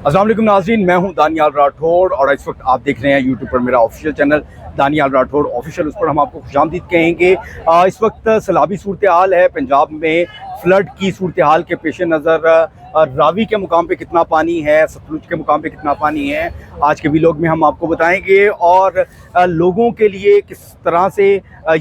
अस्सलाम वालेकुम नाज़रीन, मैं हूं दानियाल राठौड़ और इस वक्त आप देख रहे हैं यूट्यूब पर मेरा official channel Daniyal Rathore official. उस पर हम आपको खुशामदीद कहेंगे। इस वक्त सैलाबी सूरत हाल है पंजाब में। फ्लड की सूरत हाल के पेश नज़र रावी के मुकाम पे कितना पानी है, सतलुज के मुकाम पे कितना पानी है, आज के व्लॉग में हम आपको बताएंगे। और लोगों के लिए किस तरह से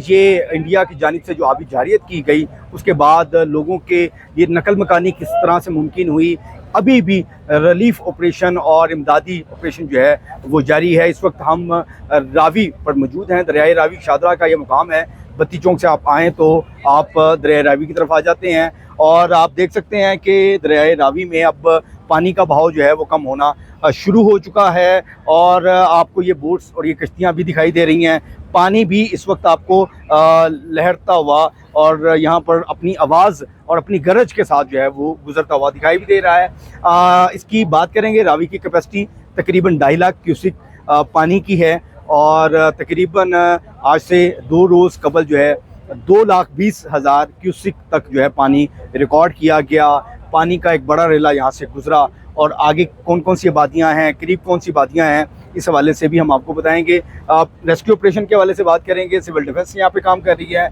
ये इंडिया की जानिब से जो आबी जारियत की गई, उसके बाद लोगों के ये नकल मकानी किस तरह से मुमकिन हुई। अभी भी रिलीफ ऑपरेशन और इमदादी ऑपरेशन जो है वो जारी है। इस वक्त हम रावी पर मौजूद हैं। दरियाए रावी शादरा का ये मुकाम है। बत्ती चौक से आप आएँ तो आप दरियाए रावी की तरफ आ जाते हैं और आप देख सकते हैं कि दरियाए रावी में अब पानी का बहाव जो है वो कम होना शुरू हो चुका है। और आपको ये बोट्स और ये कश्तियाँ भी दिखाई दे रही हैं। पानी भी इस वक्त आपको लहरता हुआ और यहाँ पर अपनी आवाज़ और अपनी गरज के साथ जो है वो गुजरता हुआ दिखाई भी दे रहा है। इसकी बात करेंगे, रावी की कैपेसिटी तकरीबन 2.5 लाख क्यूसिक पानी की है और तकरीबन आज से 2 रोज़ कबल जो है 2,20,000 क्यूसिक तक जो है पानी रिकॉर्ड किया गया। पानी का एक बड़ा रेला यहाँ से गुजरा और आगे कौन कौन सी आबादियाँ हैं, करीब कौन सी आबादियाँ हैं, इस हवाले से भी हम आपको बताएंगे। रेस्क्यू ऑपरेशन के हवाले से बात करेंगे। सिविल डिफेंस यहाँ पे काम कर रही है,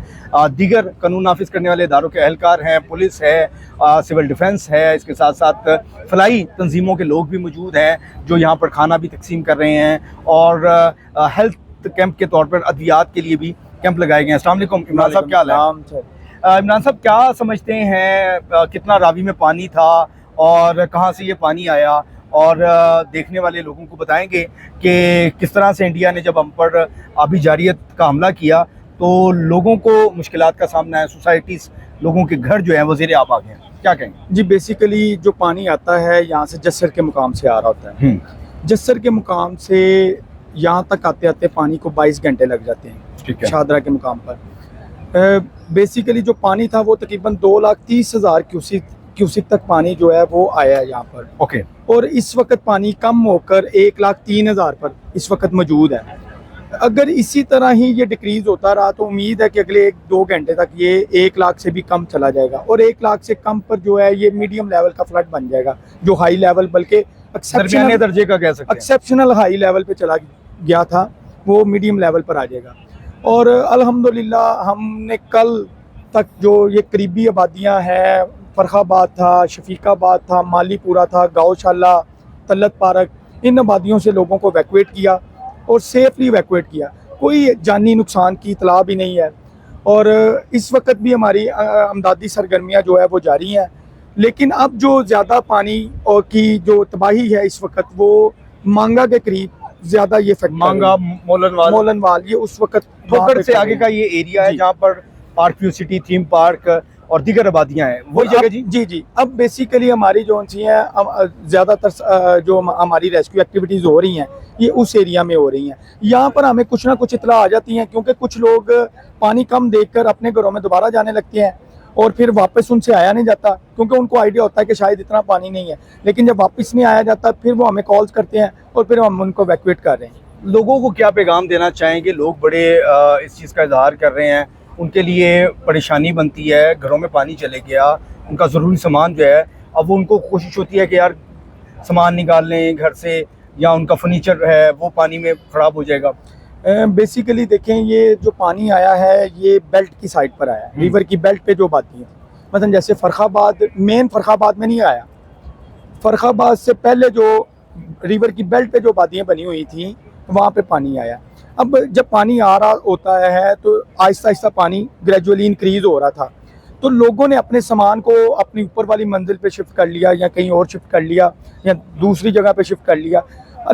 दीगर कानून नाफिज करने वाले इदारों के एहलकार हैं, पुलिस है, सिविल डिफेंस है, इसके साथ साथ फलाई तंजीमों के लोग भी मौजूद हैं जो यहाँ पर खाना भी तकसीम कर रहे हैं। और हेल्थ कैंप के तौर पर अद्वियात के लिए भी कैंप लगाए गए हैं। अस्सलाम वालेकुम इमरान साहब, क्या हाल है? इमरान साहब, क्या समझते हैं कितना रावी में पानी था और कहाँ से ये पानी आया? और देखने वाले लोगों को बताएंगे कि किस तरह से इंडिया ने जब हम पर आबी जारियत का हमला किया तो लोगों को मुश्किलात का सामना है, सोसाइटीज़, लोगों के घर जो हैं वो ज़ेरे आब आ गए हैं। क्या कहेंगे? जी, बेसिकली जो पानी आता है यहाँ से जस्सर के मुकाम से आ रहा होता है। जस्सर के मुकाम से यहाँ तक आते आते पानी को 22 घंटे लग जाते हैं शादरा के मुकाम पर। बेसिकली जो पानी था वो तकरीबन 2,30,000 क्यूसिक तक पानी जो है वो आया है यहाँ पर। ओके। और इस वक्त पानी कम होकर 1,03,000 पर इस वक्त मौजूद है। अगर इसी तरह ही ये डिक्रीज़ होता रहा तो उम्मीद है कि अगले 1-2 घंटे तक ये 1 लाख से भी कम चला जाएगा और 1 लाख से कम पर जो है ये मीडियम लेवल का फ्लड बन जाएगा, जो हाई लेवल बल्कि दरमियाने दर्जे का कह सकते हैं, एक्सेप्शनल हाई लेवल पे चला गया था, वो मीडियम लेवल पर आ जाएगा। और अल्हम्दुलिल्लाह हमने कल तक जो ये करीबी आबादियाँ हैं, फरखाबाद था, शफीकाबाद था, मालीपुरा था, गौशाला, तलत पार्क, इन आबादियों से लोगों को वैक्यूएट किया और सेफली वैक्यूएट किया। कोई जानी नुकसान की इतला भी नहीं है। और इस वक्त भी हमारी अमदादी सरगर्मियाँ जो है वो जारी हैं। लेकिन अब जो ज़्यादा पानी और की जो तबाही है इस वक्त वो मांगा के करीब ज़्यादा ये फैक्टर, मांगा, मोलनवाल, ये उस वक्त ठोकर से आगे का ये एरिया है जहाँ पर park view city, theme park और दीगर आबादियाँ हैं, वही जगह। जी। अब बेसिकली हमारी जो सी हैं ज़्यादातर जो हमारी रेस्क्यू एक्टिविटीज़ हो रही हैं ये उस एरिया में हो रही हैं। यहाँ पर हमें कुछ ना कुछ इतला आ जाती हैं क्योंकि कुछ लोग पानी कम देखकर अपने घरों में दोबारा जाने लगते हैं और फिर वापस उनसे आया नहीं जाता क्योंकि उनको आइडिया होता है कि शायद इतना पानी नहीं है। लेकिन जब वापस नहीं आया जाता फिर वो हमें कॉल्स करते हैं और फिर हम उनको वैक्यूएट कर रहे हैं। लोगों को क्या पैगाम देना चाहेंगे? लोग बड़े इस चीज़ का इजहार कर रहे हैं, उनके लिए परेशानी बनती है, घरों में पानी चले गया, उनका ज़रूरी सामान जो है, अब वो उनको कोशिश होती है कि यार सामान निकाल लें घर से या उनका फर्नीचर है वो पानी में ख़राब हो जाएगा। बेसिकली देखें, ये जो पानी आया है ये बेल्ट की साइड पर आया है, रिवर की बेल्ट पे जो आती है। मतलब जैसे फरखाबाद, मेन फरखाबाद में नहीं आया, फरखाबाद से पहले जो रिवर की बेल्ट पे जो वादियाँ बनी हुई थी वहाँ पे पानी आया। अब जब पानी आ रहा होता है तो आहिस्ता आहिस्ता पानी ग्रेजुअली इंक्रीज़ हो रहा था, तो लोगों ने अपने सामान को अपनी ऊपर वाली मंजिल पे शिफ्ट कर लिया या कहीं और शिफ्ट कर लिया या दूसरी जगह पे शिफ्ट कर लिया।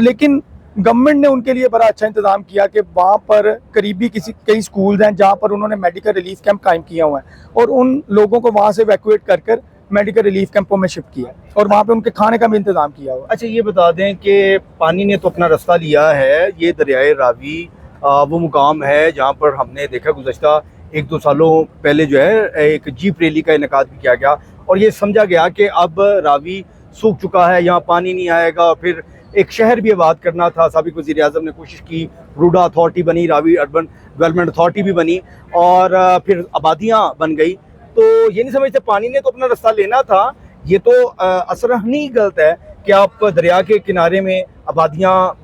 लेकिन गवर्नमेंट ने उनके लिए बड़ा अच्छा इंतज़ाम किया कि वहाँ पर करीबी कई स्कूल्स हैं जहाँ पर उन्होंने मेडिकल रिलीफ कैंप कायम किया हुआ है और उन लोगों को वहाँ से वैक्यूएट कर मेडिकल रिलीफ कैंपों में शिफ्ट किया और वहाँ पे उनके खाने का भी इंतज़ाम किया हुआ। अच्छा, ये बता दें कि पानी ने तो अपना रास्ता लिया है, ये दरियाए रावी वो मुकाम है जहाँ पर हमने देखा गुज़श्ता 1-2 सालों पहले जो है एक जीप रैली का इनेकाद भी किया गया और ये समझा गया कि अब रावी सूख चुका है, यहाँ पानी नहीं आएगा। और फिर एक शहर भी आबाद करना था, साबिक़ वज़ीर आज़म ने कोशिश की, रूडा अथॉरिटी बनी, रावी अर्बन डेवलपमेंट अथॉरिटी भी बनी और फिर आबादियाँ बन गई। तो ये नहीं समझते पानी ने तो अपना रास्ता लेना था, ये तो असरहनी गलत है कि आप दरिया के किनारे में आबादियाँ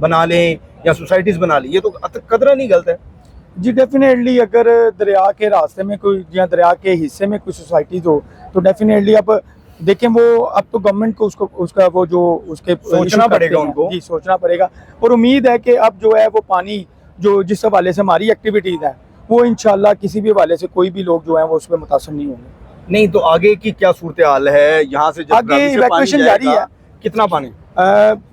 बना लें या सोसाइटीज़ बना लें, ये तो कतरा नहीं गलत है। जी डेफिनेटली, अगर दरिया के रास्ते में कोई या दरिया के हिस्से में कोई सोसाइटीज हो तो डेफिनेटली अब देखें, वो अब तो गवर्नमेंट को उसका वो जो उसके सोचना issue पड़ेगा करते हैं, उनको। जी सोचना पड़ेगा। और उम्मीद है कि अब जो है वो पानी जो जिस हवाले से हमारी एक्टिविटीज़ हैं वो इंशाल्लाह किसी भी हवाले से कोई भी लोग जो हैं वो उसमें मुतासर नहीं होंगे। नहीं तो आगे की क्या सूरत हाल है यहाँ से? जब आगे रावी से पानी evacuation जारी जाएगा, है। कितना पानी?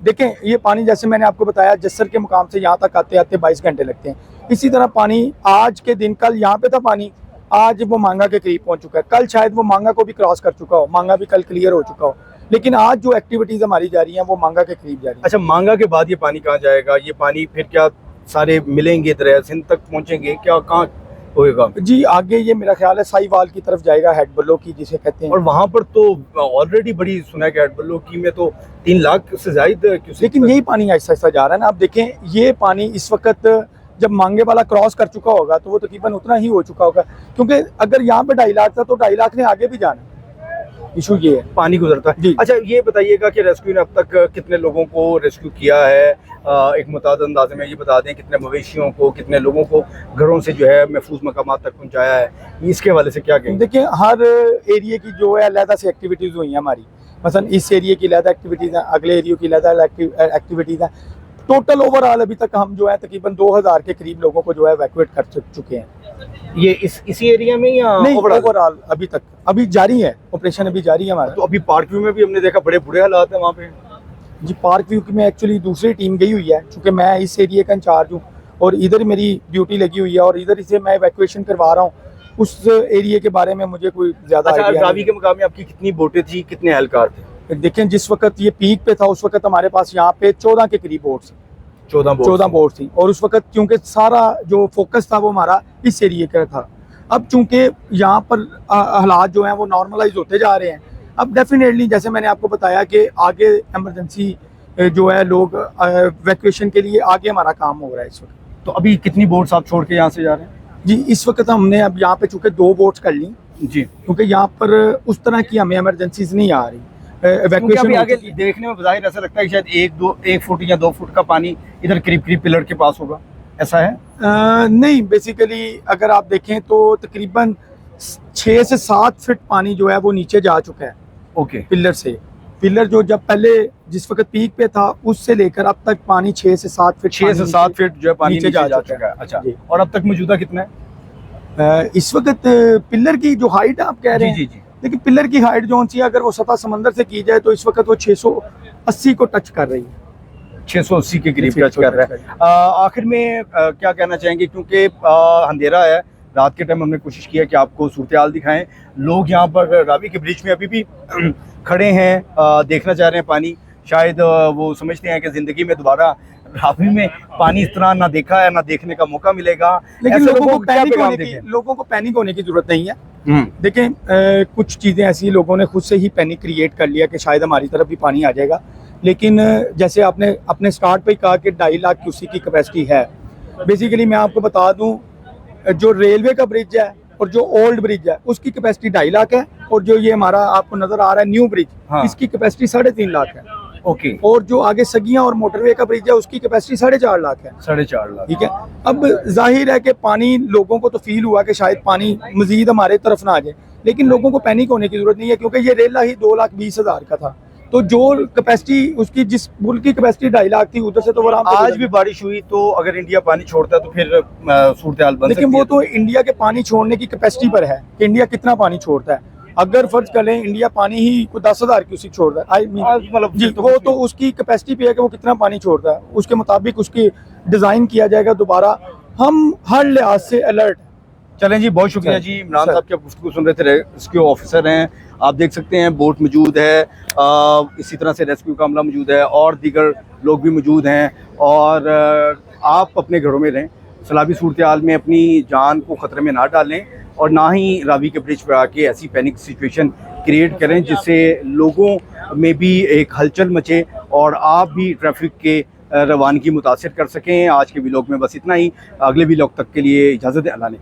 देखें, ये पानी जैसे मैंने आपको बताया जस्सर के मुकाम से यहाँ तक आते आते 22 घंटे लगते हैं। इसी तरह पानी आज के दिन, कल यहाँ पे था पानी, आज वो मांगा के करीब पहुँच चुका है, कल शायद वो मांगा को भी क्रॉस कर चुका हो, मांगा भी कल क्लियर हो चुका हो, लेकिन आज जो एक्टिविटीज़ हमारी जारी हैं वो मांगा के करीब जारी है। अच्छा, मांगा के बाद ये पानी कहाँ जाएगा? ये पानी फिर क्या सारे मिलेंगे, दरिया सिंध तक पहुँचेंगे, क्या कहाँ होएगा? जी आगे ये मेरा ख्याल है साहिवाल की तरफ जाएगा, हेड बल्लो की जिसे कहते हैं। और वहाँ पर तो ऑलरेडी बड़ी सुना है कि हेडबल्लो की में तो 3 लाख से ज्यादा क्यूसेक, लेकिन यही पानी आहिस्ता आहिस्ता जा रहा है ना। आप देखें, ये पानी इस वक्त जब मांगे वाला क्रॉस कर चुका होगा तो वो तकरीबन उतना ही हो चुका होगा, क्योंकि अगर यहाँ पे 2.5 लाख था तो 2.5 लाख ने आगे भी जाना। इशू ये है, पानी गुजरता है। जी। अच्छा, ये बताइएगा कि रेस्क्यू ने अब तक कितने लोगों को रेस्क्यू किया है? एक मुताद अंदाजे में ये बता दें, कितने मवेशियों को, कितने लोगों को घरों से जो है महफूज मकामात तक पहुँचाया है? इसके हवाले से क्या कहेंगे? देखिए हर एरिया की जो है अलहदा से एक्टिविटीज़ हुई हैं हमारी। मसलन इस एरिया की अलहदा एक्टिविटीज़ हैं, अगले एरिया की अलहदा एक्टिविटीज़ हैं। टोटल ओवरऑल अभी तक हम जो है तकरीबन 2000 के करीब लोगों को जो है इवैक्यूएट कर चुके हैं। ये इसी एरिया में या नहीं, overall? ओवरऑल अभी तक अभी जारी है, ऑपरेशन अभी जारी है हमारा। तो अभी पार्क व्यू में भी हमने देखा बड़े बुरे हालात हैं वहाँ पे। जी पार्क व्यू की में एक्चुअली दूसरी टीम गई हुई है, क्योंकि मैं इस एरिया का इंचार्ज हूँ और इधर मेरी ड्यूटी लगी हुई है और इधर से मैं इवैक्यूएशन करवा रहा हूँ। उस एरिया के बारे में मुझे कोई ज़्यादा अच्छा, आइडिया रावी के मुकाम में आपकी कितनी बोटें थी, कितने एहलकार थे? नहीं। देखें, जिस वक्त ये पीक पे था उस वक्त हमारे पास यहाँ पे 14 के करीब बोट्स, 14 बोट थी। और उस वक्त क्योंकि सारा जो फोकस था वो हमारा इस एरिए का था। अब चूंकि यहाँ पर हालात जो हैं वो नॉर्मलाइज होते जा रहे हैं, अब डेफिनेटली जैसे मैंने आपको बताया कि आगे इमरजेंसी जो है लोग इवैक्यूएशन के लिए आगे हमारा काम हो रहा है इस वक्त। तो अभी कितनी बोट्स आप छोड़ के यहाँ से जा रहे हैं? जी इस वक्त हमने अब यहाँ पे चूंकि 2 बोट्स कर ली, जी, क्योंकि यहाँ पर उस तरह की हमें इमरजेंसीज नहीं आ रही। क्योंकि अभी हो आगे चुकी है। देखने में बज़ाहिर ऐसा लगता है कि शायद 1 फुट या 2 फुट का पानी इधर करीब करीब पिलर के पास होगा, ऐसा है? नहीं, बेसिकली अगर आप देखें तो तकरीबन 6 से 7 फीट पानी जो है वो नीचे जा चुका है ओके। पिलर से। पिलर जो जब पहले जिस वक्त पीक पे था उससे लेकर अब तक पानी 6 से 7 फीट 6 से 7 फीट जो है पानी नीचे जा चुका चुका है। अच्छा, जी। और अब तक मौजूदा कितना है? इस वक्त पिलर की जो हाइट आप कह रहे हैं, जी जी। लेकिन पिलर की हाइट जो सी अगर वो सतह समंदर से की जाए तो इस वक्त वो 680 को टच कर रही है, 680 के करीब 680 टच कर रहा है। आखिर में क्या कहना चाहेंगे, क्योंकि अंधेरा है, रात के टाइम हमने कोशिश किया कि आपको सूरत हाल दिखाएं। लोग यहाँ पर रावी के ब्रिज में अभी भी खड़े हैं, देखना चाह रहे हैं पानी। शायद वो समझते हैं कि ज़िंदगी में दोबारा रावी में पानी इस तरह ना देखा है, ना देखने का मौका मिलेगा। लेकिन ऐसे लोगों को क्या पैनिक पैगाम होने की देखें? लोगों को पैनिक होने की जरूरत नहीं है। देखें, कुछ चीज़ें ऐसी लोगों ने खुद से ही पैनिक क्रिएट कर लिया कि शायद हमारी तरफ भी पानी आ जाएगा, लेकिन जैसे आपने अपने स्टार्ट पे ही कहा कि 2.5 लाख क्यूसेक की कैपेसिटी है। बेसिकली मैं आपको बता दूं, जो रेलवे का ब्रिज है और जो ओल्ड ब्रिज है उसकी कैपेसिटी 2.5 लाख है, और जो ये हमारा आपको नजर आ रहा है न्यू ब्रिज, हाँ। इसकी कैपेसिटी 3.5 लाख है। ओके, और जो आगे सगियां और मोटरवे का ब्रिज है उसकी कैपेसिटी 4.5 लाख है। 4.5 लाख। ठीक है, अब जाहिर है कि पानी लोगों को तो फील हुआ कि शायद पानी मजीद हमारे तरफ ना आ जाए, लेकिन लोगों को पैनिक होने की जरूरत नहीं है, क्योंकि ये रेला ही 2,20,000 का था। तो जो कैपेसिटी उसकी, जिस पुल की कैपेसिटी 2.5 लाख थी, उधर से तो वो आराम से आज भी बारिश हुई, तो अगर इंडिया पानी छोड़ता है तो फिर सूरत हाल बन लेकिन सकती वो है। तो इंडिया के पानी छोड़ने की कैपेसिटी पर है कि इंडिया कितना पानी छोड़ता है। अगर फर्ज कर लें इंडिया पानी ही को 10,000 क्यूसेक छोड़ रहा है, आई मीन मतलब जी, तो वो कुछ तो उसकी कैपेसिटी पे है कि वो कितना पानी छोड़ता है, उसके मुताबिक उसकी डिज़ाइन किया जाएगा दोबारा। हम हर लिहाज से अलर्ट। चलें जी, बहुत शुक्रिया जी। इमरान सर। साहब की आप गुफ्तगू सुन रहे थे, रेस्क्यू ऑफिसर हैं, आप देख सकते हैं बोट मौजूद है, इसी तरह से रेस्क्यू का अमला मौजूद है और दीगर लोग भी मौजूद हैं। और आप अपने घरों में रहें, सलाबी सूरत हाल में अपनी जान को ख़तरे में ना डालें और ना ही रावी के ब्रिज पर आके ऐसी पैनिक सिचुएशन क्रिएट करें जिससे लोगों में भी एक हलचल मचे और आप भी ट्रैफिक के रवानगी मुतासिर कर सकें। आज के व्लॉग में बस इतना ही, अगले व्लॉग तक के लिए इजाज़त दें। अल्लाह ने